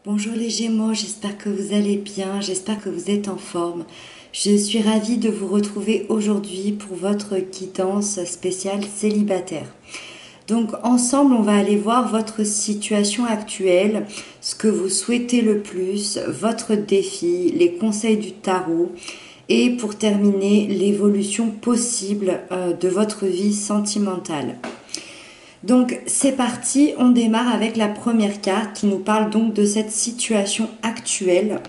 Bonjour les Gémeaux, j'espère que vous allez bien, j'espère que vous êtes en forme. Je suis ravie de vous retrouver aujourd'hui pour votre guidance spéciale célibataire. Donc ensemble, on va aller voir votre situation actuelle, ce que vous souhaitez le plus, votre défi, les conseils du tarot et pour terminer, l'évolution possible de votre vie sentimentale. Donc c'est parti, on démarre avec la première carte qui nous parle donc de cette situation actuelle,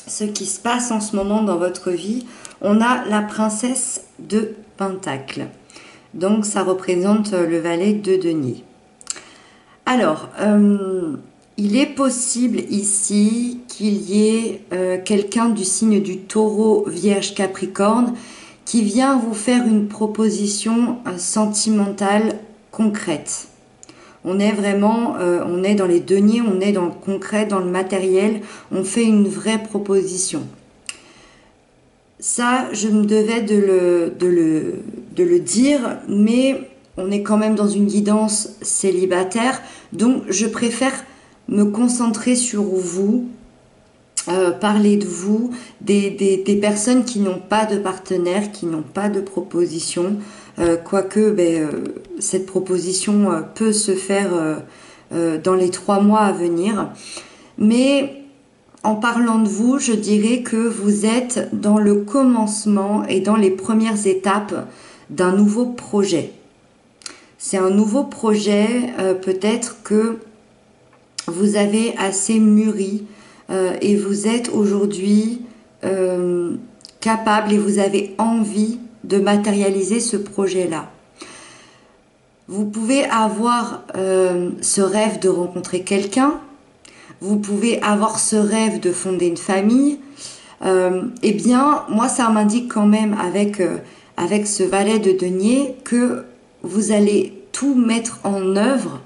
ce qui se passe en ce moment dans votre vie. On a la princesse de Pentacles, donc ça représente le valet de denier. Alors, il est possible ici qu'il y ait quelqu'un du signe du Taureau, Vierge, Capricorne qui vient vous faire une proposition sentimentale concrète. On est vraiment, on est dans les deniers, on est dans le concret, dans le matériel, on fait une vraie proposition. Ça, je me devais de le dire, mais on est quand même dans une guidance célibataire, donc je préfère me concentrer sur vous, parler de vous, des personnes qui n'ont pas de partenaire, qui n'ont pas de proposition, quoique cette proposition peut se faire dans les 3 mois à venir. Mais en parlant de vous, je dirais que vous êtes dans le commencement et dans les premières étapes d'un nouveau projet. C'est un nouveau projet, peut-être que vous avez assez mûri et vous êtes aujourd'hui capable et vous avez envie de matérialiser ce projet-là. Vous pouvez avoir ce rêve de rencontrer quelqu'un, vous pouvez avoir ce rêve de fonder une famille. Eh bien, moi, ça m'indique quand même avec ce valet de denier que vous allez tout mettre en œuvre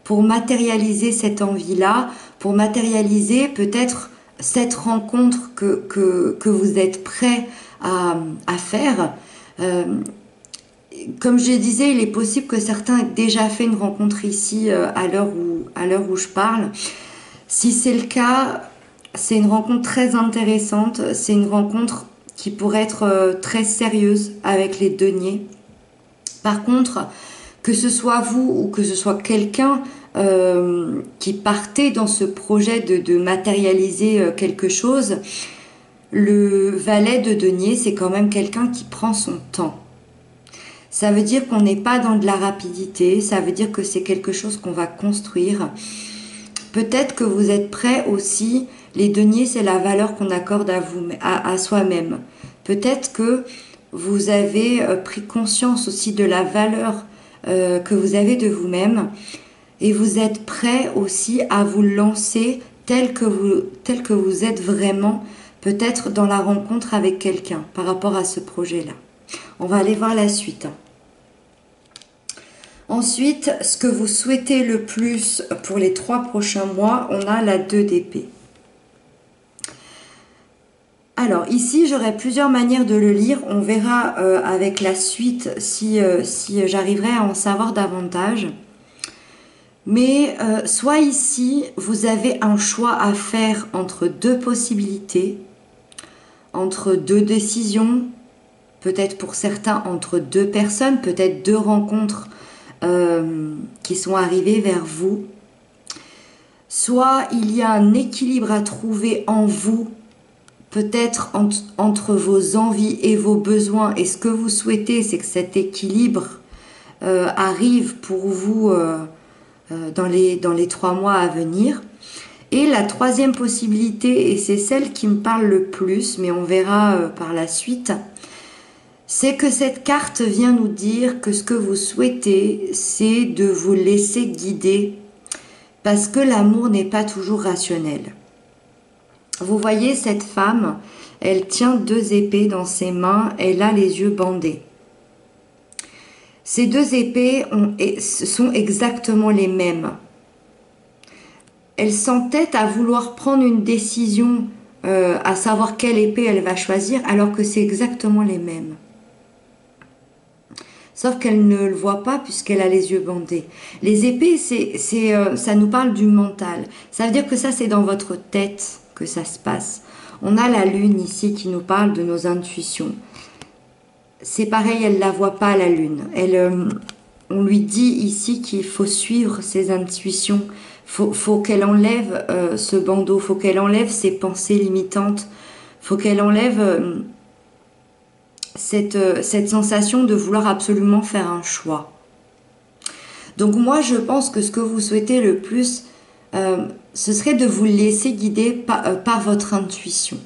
pour matérialiser cette envie-là, pour matérialiser peut-être cette rencontre que vous êtes prêt à faire. Comme je disais, il est possible que certains aient déjà fait une rencontre ici à l'heure où je parle. Si c'est le cas, c'est une rencontre très intéressante, c'est une rencontre qui pourrait être très sérieuse avec les deniers. Par contre, que ce soit vous ou que ce soit quelqu'un qui partait dans ce projet de matérialiser quelque chose, le valet de denier, c'est quand même quelqu'un qui prend son temps. Ça veut dire qu'on n'est pas dans de la rapidité, ça veut dire que c'est quelque chose qu'on va construire. Peut-être que vous êtes prêt aussi, les deniers, c'est la valeur qu'on accorde à soi-même. Peut-être que vous avez pris conscience aussi de la valeur que vous avez de vous-même et vous êtes prêt aussi à vous lancer tel que vous êtes vraiment, peut-être dans la rencontre avec quelqu'un par rapport à ce projet-là. On va aller voir la suite. Ensuite, ce que vous souhaitez le plus pour les 3 prochains mois, on a la 2 d'épée. Alors ici, j'aurai plusieurs manières de le lire. On verra avec la suite si j'arriverai à en savoir davantage. Mais soit ici, vous avez un choix à faire entre 2 possibilités, entre 2 décisions, peut-être pour certains entre 2 personnes, peut-être 2 rencontres qui sont arrivées vers vous. Soit il y a un équilibre à trouver en vous, peut-être entre vos envies et vos besoins. Et ce que vous souhaitez, c'est que cet équilibre arrive pour vous dans les 3 mois à venir. Et la 3e possibilité, et c'est celle qui me parle le plus, mais on verra par la suite, c'est que cette carte vient nous dire que ce que vous souhaitez, c'est de vous laisser guider, parce que l'amour n'est pas toujours rationnel. Vous voyez cette femme, elle tient 2 épées dans ses mains, elle a les yeux bandés. Ces 2 épées sont exactement les mêmes. Elle s'entête à vouloir prendre une décision, à savoir quelle épée elle va choisir, alors que c'est exactement les mêmes. sauf qu'elle ne le voit pas puisqu'elle a les yeux bandés. Les épées, ça nous parle du mental. Ça veut dire que ça, c'est dans votre tête que ça se passe. On a la lune ici qui nous parle de nos intuitions. C'est pareil, elle ne la voit pas, la lune. On lui dit ici qu'il faut suivre ses intuitions. Faut qu'elle enlève ce bandeau, faut qu'elle enlève ses pensées limitantes, faut qu'elle enlève cette sensation de vouloir absolument faire un choix. Donc moi, je pense que ce que vous souhaitez le plus, ce serait de vous laisser guider par votre intuition.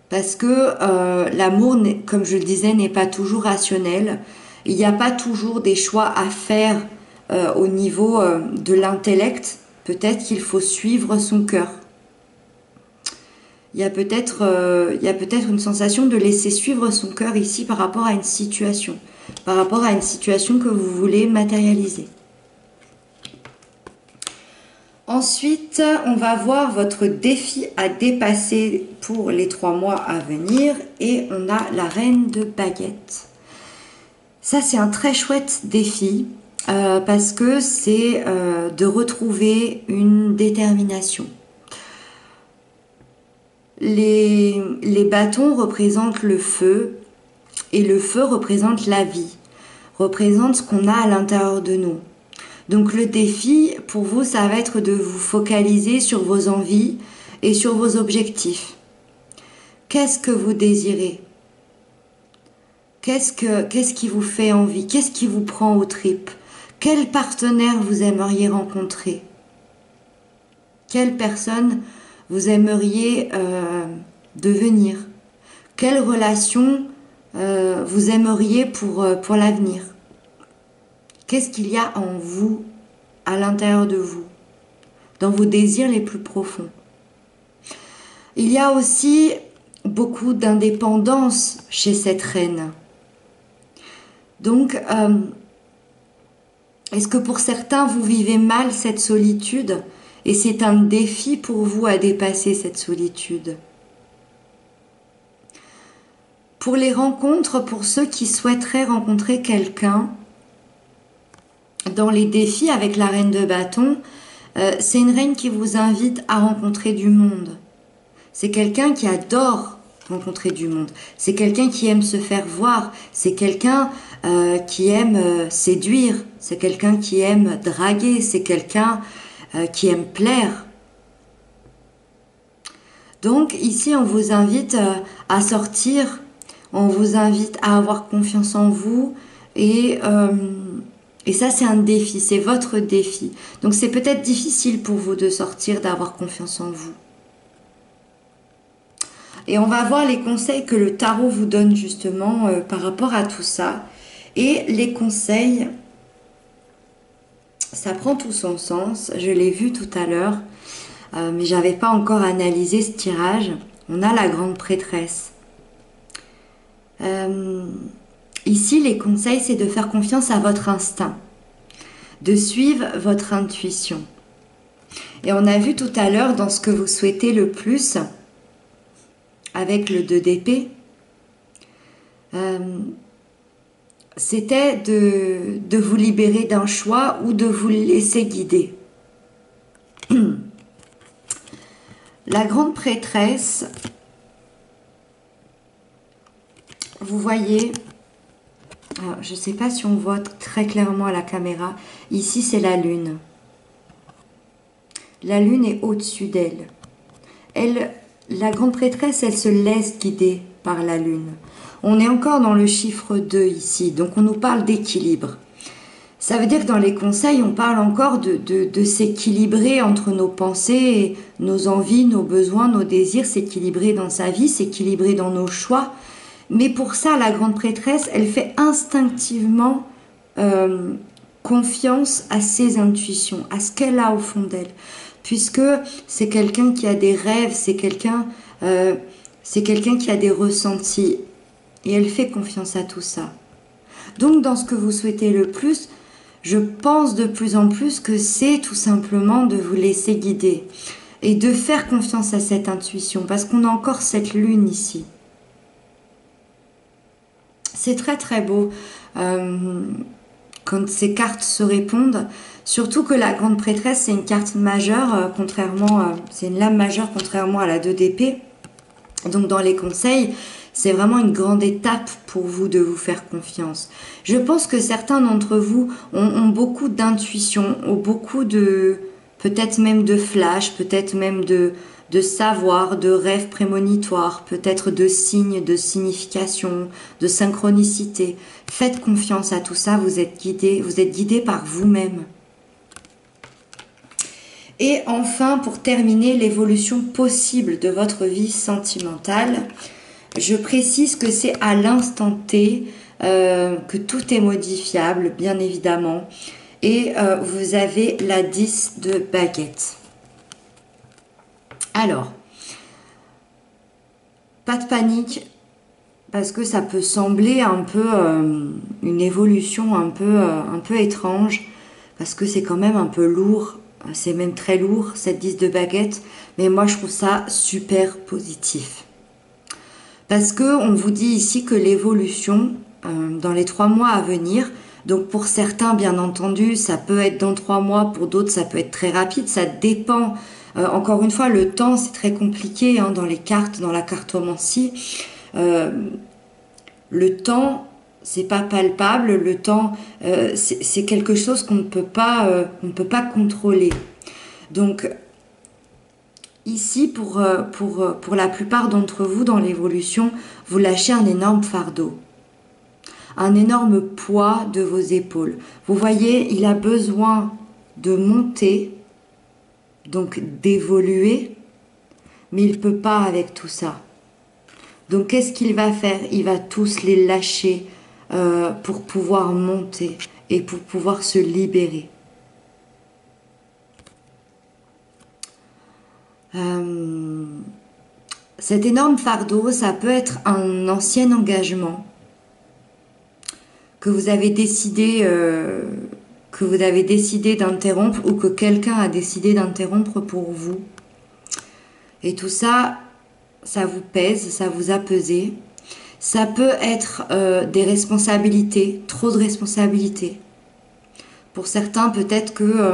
Parce que l'amour, comme je le disais, n'est pas toujours rationnel. Il n'y a pas toujours des choix à faire au niveau de l'intellect. Peut-être qu'il faut suivre son cœur. Il y a peut-être une sensation de laisser suivre son cœur ici par rapport à une situation. Par rapport à une situation que vous voulez matérialiser. Ensuite, on va voir votre défi à dépasser pour les 3 mois à venir. Et on a la reine de baguettes. Ça, c'est un très chouette défi parce que c'est de retrouver une détermination. Les bâtons représentent le feu et le feu représente la vie, représente ce qu'on a à l'intérieur de nous. Donc le défi pour vous, ça va être de vous focaliser sur vos envies et sur vos objectifs. Qu'est-ce que vous désirez? Qu'est-ce qui vous fait envie? Qu'est-ce qui vous prend aux tripes? Quel partenaire vous aimeriez rencontrer? Quelle personne vous aimeriez devenir? Quelle relation vous aimeriez pour l'avenir? Qu'est-ce qu'il y a en vous, à l'intérieur de vous, dans vos désirs les plus profonds? Il y a aussi beaucoup d'indépendance chez cette reine. Donc, est-ce que pour certains, vous vivez mal cette solitude et c'est un défi pour vous à dépasser cette solitude? Pour les rencontres, pour ceux qui souhaiteraient rencontrer quelqu'un, dans les défis avec la reine de bâton, c'est une reine qui vous invite à rencontrer du monde. C'est quelqu'un qui adore rencontrer du monde. C'est quelqu'un qui aime se faire voir. C'est quelqu'un qui aime séduire. C'est quelqu'un qui aime draguer. C'est quelqu'un qui aime plaire. Donc ici, on vous invite à sortir. On vous invite à avoir confiance en vous et ça, c'est un défi, c'est votre défi. Donc, c'est peut-être difficile pour vous de sortir, d'avoir confiance en vous. Et on va voir les conseils que le tarot vous donne justement par rapport à tout ça. Et les conseils, ça prend tout son sens. Je l'ai vu tout à l'heure, mais je n'avais pas encore analysé ce tirage. On a la grande prêtresse. Ici, les conseils, c'est de faire confiance à votre instinct, de suivre votre intuition. Et on a vu tout à l'heure dans ce que vous souhaitez le plus, avec le 2 d'épée, c'était de vous libérer d'un choix ou de vous laisser guider. La grande prêtresse, vous voyez... Alors, je ne sais pas si on voit très clairement à la caméra. Ici, c'est la lune. La lune est au-dessus d'elle. La grande prêtresse, elle se laisse guider par la lune. On est encore dans le chiffre 2 ici. Donc, on nous parle d'équilibre. Ça veut dire que dans les conseils, on parle encore de s'équilibrer entre nos pensées, nos envies, nos besoins, nos désirs, s'équilibrer dans sa vie, s'équilibrer dans nos choix. Mais pour ça, la grande prêtresse, elle fait instinctivement confiance à ses intuitions, à ce qu'elle a au fond d'elle. Puisque c'est quelqu'un qui a des rêves, c'est quelqu'un qui a des ressentis. Et elle fait confiance à tout ça. Donc, dans ce que vous souhaitez le plus, je pense de plus en plus que c'est tout simplement de vous laisser guider. Et de faire confiance à cette intuition. Parce qu'on a encore cette lune ici. C'est très très beau. euh, quand ces cartes se répondent. Surtout que la grande prêtresse, c'est une carte majeure, c'est une lame majeure contrairement à la 2 d'épée. Donc dans les conseils, c'est vraiment une grande étape pour vous de vous faire confiance. Je pense que certains d'entre vous ont beaucoup d'intuition, ont beaucoup de, peut-être même de flash, peut-être même de savoir, de rêves prémonitoires, peut-être de signes, de signification, de synchronicité. Faites confiance à tout ça, vous êtes guidés par vous-même. Et enfin, pour terminer, l'évolution possible de votre vie sentimentale. Je précise que c'est à l'instant T, que tout est modifiable, bien évidemment. Et vous avez la 10 de baguette. Alors, pas de panique, parce que ça peut sembler un peu une évolution un peu étrange, parce que c'est quand même un peu lourd. C'est même très lourd, cette 10 de baguette, mais moi je trouve ça super positif. Parce que on vous dit ici que l'évolution, dans les 3 mois à venir, donc pour certains bien entendu, ça peut être dans 3 mois, pour d'autres ça peut être très rapide, ça dépend. Encore une fois, le temps c'est très compliqué dans les cartes, dans la cartomancie. Le temps, c'est pas palpable, le temps, c'est quelque chose qu'on ne peut pas contrôler. Donc, ici, pour la plupart d'entre vous, dans l'évolution, vous lâchez un énorme fardeau, un énorme poids de vos épaules. Vous voyez, il a besoin de monter, donc d'évoluer, mais il ne peut pas avec tout ça. Donc qu'est-ce qu'il va faire? Il va tous les lâcher pour pouvoir monter et pour pouvoir se libérer. Cet énorme fardeau, ça peut être un ancien engagement que vous avez décidé d'interrompre ou que quelqu'un a décidé d'interrompre pour vous. Et tout ça, ça vous pèse, ça vous a pesé. Ça peut être des responsabilités, trop de responsabilités. Pour certains, peut-être que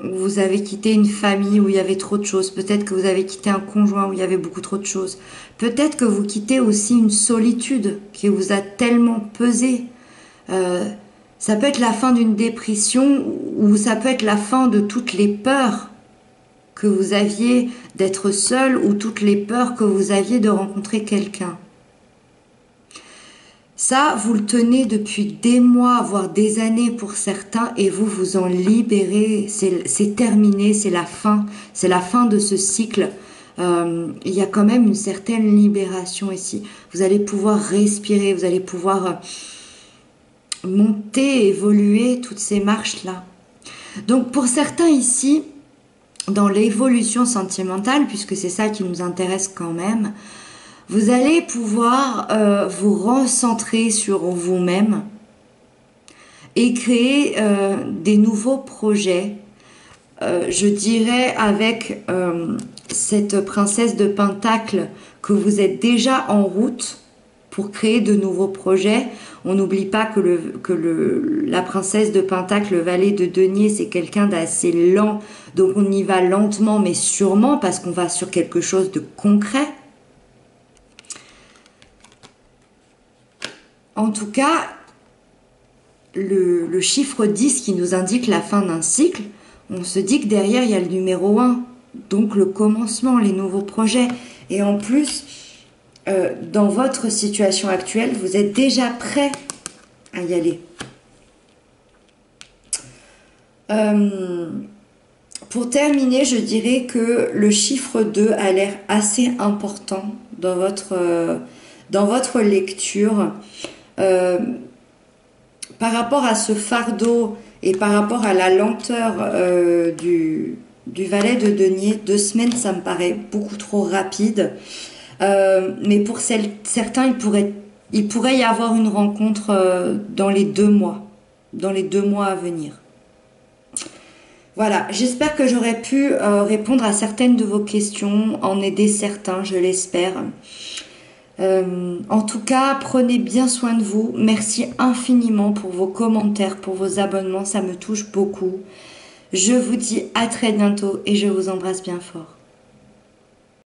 vous avez quitté une famille où il y avait trop de choses. Peut-être que vous avez quitté un conjoint où il y avait beaucoup trop de choses. Peut-être que vous quittez aussi une solitude qui vous a tellement pesé. Ça peut être la fin d'une dépression ou ça peut être la fin de toutes les peurs que vous aviez d'être seul ou toutes les peurs que vous aviez de rencontrer quelqu'un. Ça, vous le tenez depuis des mois, voire des années pour certains, et vous vous en libérez. C'est terminé, c'est la fin de ce cycle. Il y a quand même une certaine libération ici. Vous allez pouvoir respirer, vous allez pouvoir monter, évoluer toutes ces marches-là. Donc pour certains ici, dans l'évolution sentimentale, puisque c'est ça qui nous intéresse quand même, vous allez pouvoir vous recentrer sur vous-même et créer des nouveaux projets, je dirais avec cette princesse de Pentacle que vous êtes déjà en route pour créer de nouveaux projets. On n'oublie pas que la princesse de Pentacle, le valet de denier, c'est quelqu'un d'assez lent, donc on y va lentement mais sûrement parce qu'on va sur quelque chose de concret. En tout cas, le chiffre 10 qui nous indique la fin d'un cycle, on se dit que derrière il y a le numéro 1, donc le commencement, les nouveaux projets. Et en plus, dans votre situation actuelle, vous êtes déjà prêt à y aller. Pour terminer, je dirais que le chiffre 2 a l'air assez important dans votre lecture. Par rapport à ce fardeau et par rapport à la lenteur du valet de denier, 2 semaines, ça me paraît beaucoup trop rapide. Mais pour certains, il pourrait y avoir une rencontre dans les 2 mois, à venir. Voilà, j'espère que j'aurai pu répondre à certaines de vos questions, en aider certains, je l'espère. En tout cas, prenez bien soin de vous. Merci infiniment pour vos commentaires, pour vos abonnements, ça me touche beaucoup. Je vous dis à très bientôt et je vous embrasse bien fort.